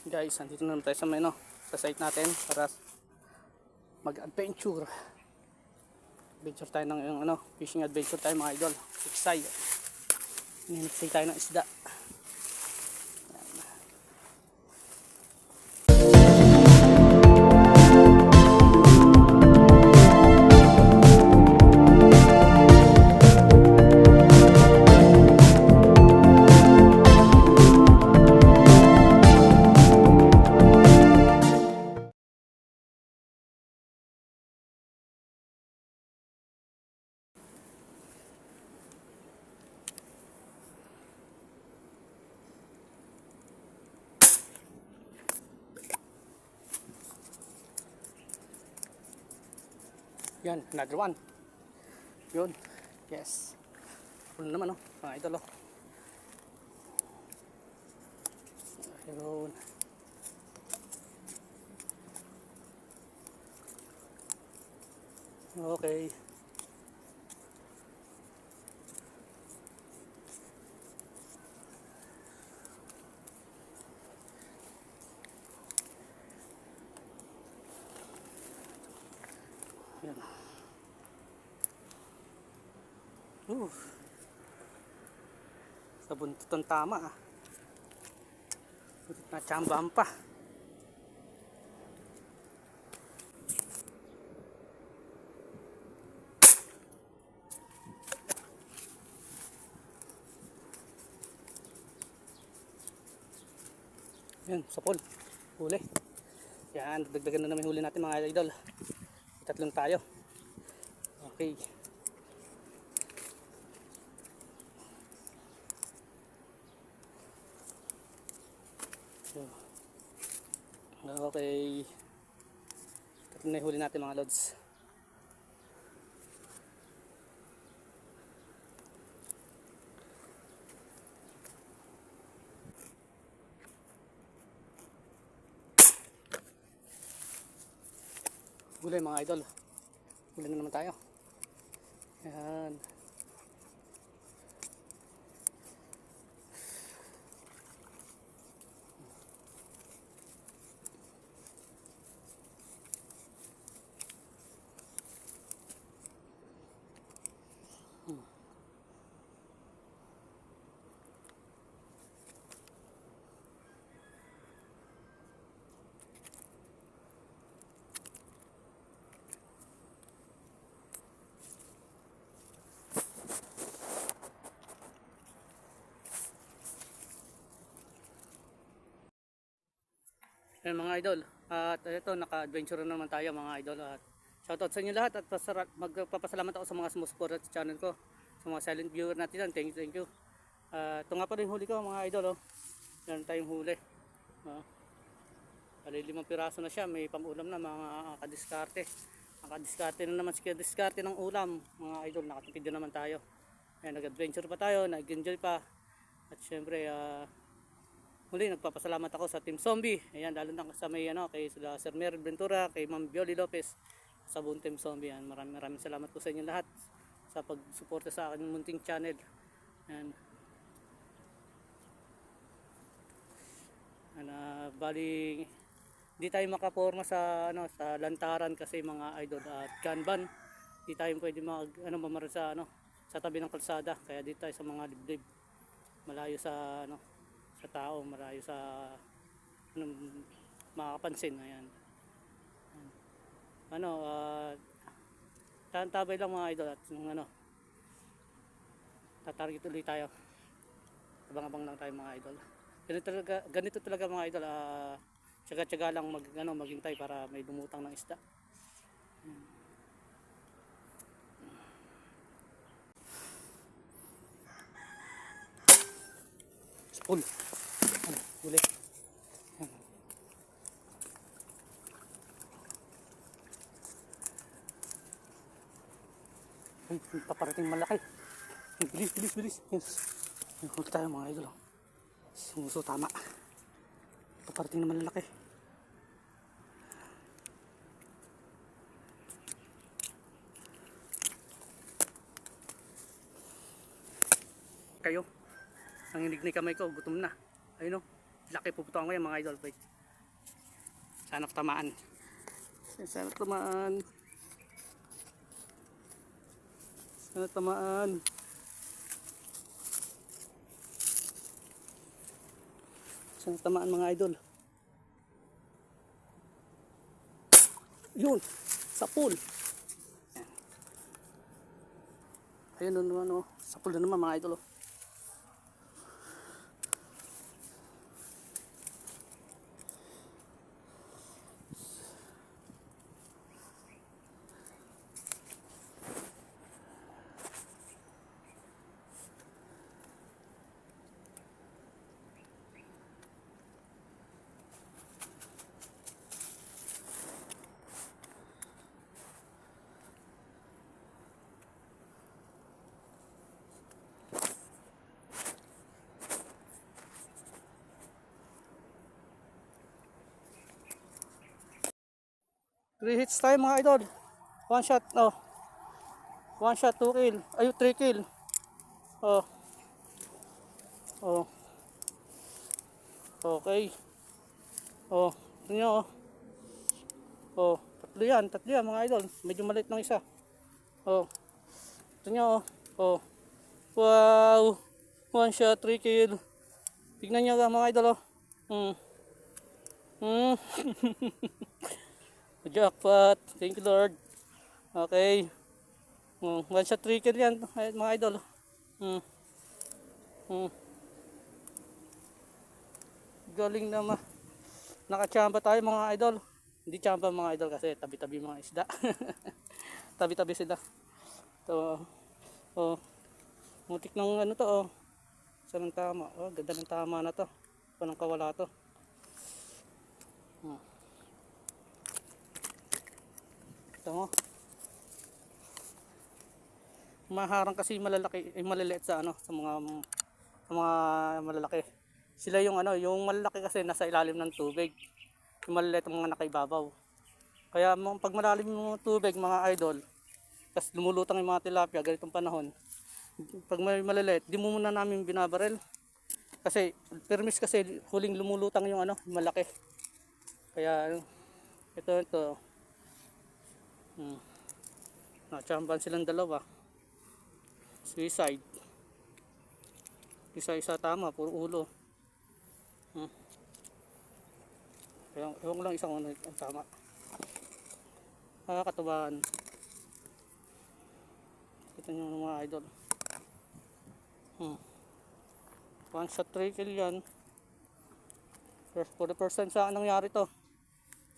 Guys, nandito na naman tayo sa may sa site natin para mag-adventure. Adventure tayo ng fishing adventure tayo mga idol. Iksay. Niniksay tayo ng isda. Yan, another one. Yun. Yes. Puno naman mga idol Yun. Okay. Yan. Sa buntutan tama Natsambahan pa. Yan, sapol. Huli. Yan, dagdagan na namin huli natin mga idol. Tatlong tayo. Okay. Okay. Tatlong na huli natin mga lods. Huli mga idol. Huli na naman tayo. Yan. Ayan mga idol, at ito naka-adventure na naman tayo mga idol, at shoutout sa inyo lahat at magpapasalamat ako sa mga sumusuporta sa channel ko, sa mga silent viewer natin. Thank you. Ito nga pa rin huli ko mga idol Meron tayong huli. Bali 5 piraso na siya, may pamulam na mga kadiskarte. Nakadiskarte na naman diskarte ng ulam mga idol, nakatipid na naman tayo. Ayan, nag-adventure pa tayo, nag-enjoy pa. At syempre muli nagpapasalamat ako sa Team Zombie. Ayan, lalo na sa may kay Sir Meryl Ventura, kay Ma'am Violi Lopez sa buong Team Zombie. Ayan, maraming salamat po sa inyo lahat sa pagsuporta sa aking munting channel. Ayan. Bali di tayo makaporma sa sa lantaran kasi mga idol at kanban. Di tayo pwede mamaran sa sa tabi ng kalsada, kaya dito tayo sa mga liblib. Malayo sa sa tao, malayo sa makakapansin. Ayan. Tantabay lang mga idol at tatarget ulit tayo. Abang-abang lang tayo mga idol. Ganito talaga mga idol, tsaga-tsaga lang maghintay para may lumutang ng isda. Spool. Huli. Paparating malaki. Bilis. Yes. Huli tayo mga idol. Sumuso tama. Paparating naman lalaki. Kayo, nanginig na kamay ko, gutom na. Ayun laki puputuan ko yan mga idol. Wait. Sana tamaan. Sana tamaan. Sana tamaan. Sana tamaan mga idol. Yun, sa pool. Ayun naman, oh. Sa pool na naman mga idol. Oh. Three hits tayo mga idol. One shot, oh. One shot, 2 kill. Ayun, 3 kill. Oh. Oh. Okay. Oh, ito nyo, oh. Oh, tatlo yan mga idol. Medyo maliit ng isa. Oh. Ito nyo, oh. Oh. Wow. One shot, 3 kill. Tignan nyo mga idol, oh. Jackpot. Thank you Lord. Okay. One shot 3 kill yan mga idol. Galing naman. Nakachamba tayo mga idol. Hindi chamba mga idol kasi tabi-tabi mga isda. Tabi-tabi sila. To. Oh. Mutik ng ano to, oh. Saan ang tama? Oh, ganda ng tama na to. Panang kawala to. Ito mo. Maharang kasi malalaki, maliliit sa ano, sa mga malalaki. Sila yung ano, yung malalaki kasi nasa ilalim ng tubig. Yung maliliit ang mga nakaibabaw. Kaya pag malalim yung tubig mga idol, tapos lumulutang yung mga tilapia ganitong panahon. Pag may maliliit, di mo muna namin binabarel. Kasi permis kasi huling lumulutang yung ano, yung malaki. Kaya ito. Nachampan silang dalawa. Suicide. Isa-isa tama, puro ulo. Kaya ewan ko lang isang ano ang tama. Katubahan. Kita nyo mga idol. One shot 3 kill yan. For the first time sa nangyari to.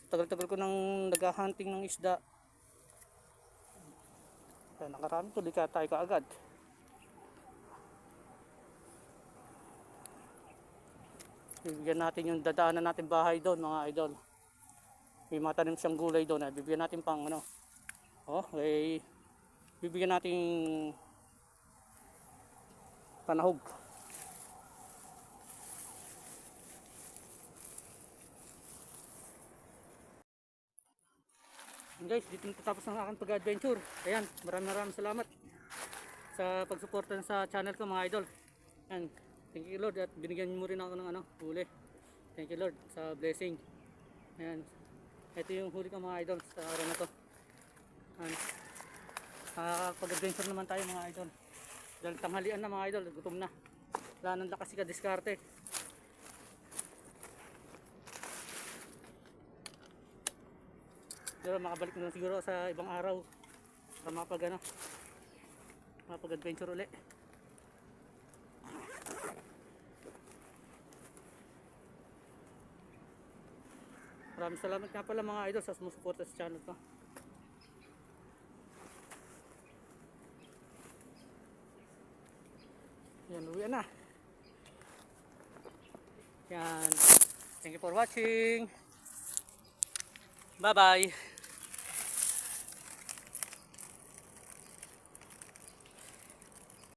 Tagal-tagal ko nang nag-hunting ng isda. Kaya nakarami to, di ka tayo kaagad. Bibigyan natin yung dadaanan natin bahay doon mga idol. May matanim siyang gulay doon. Bibigyan natin pang ano. Okay. Bibigyan natin panahog. And guys, dito natapos ang aking pag-adventure. Ayan, maraming salamat sa pagsuporta sa channel ko mga idol. Ayan, thank you Lord at binigyan mo rin ako ng ano, huli. Thank you Lord sa blessing. Ayan, ito yung huli ko mga idol sa araw na to. Ayan, pag-adventure naman tayo mga idol. Dahil tanghalian na mga idol, gutom na. Wala nang lakas ka diskarte. Pero makabalik na lang siguro sa ibang araw para mapag-adventure ulit. Maraming salamat nga pala mga idol sa sumusuporta sa channel ko. Yan, uwi na. Yan. Thank you for watching. Bye bye.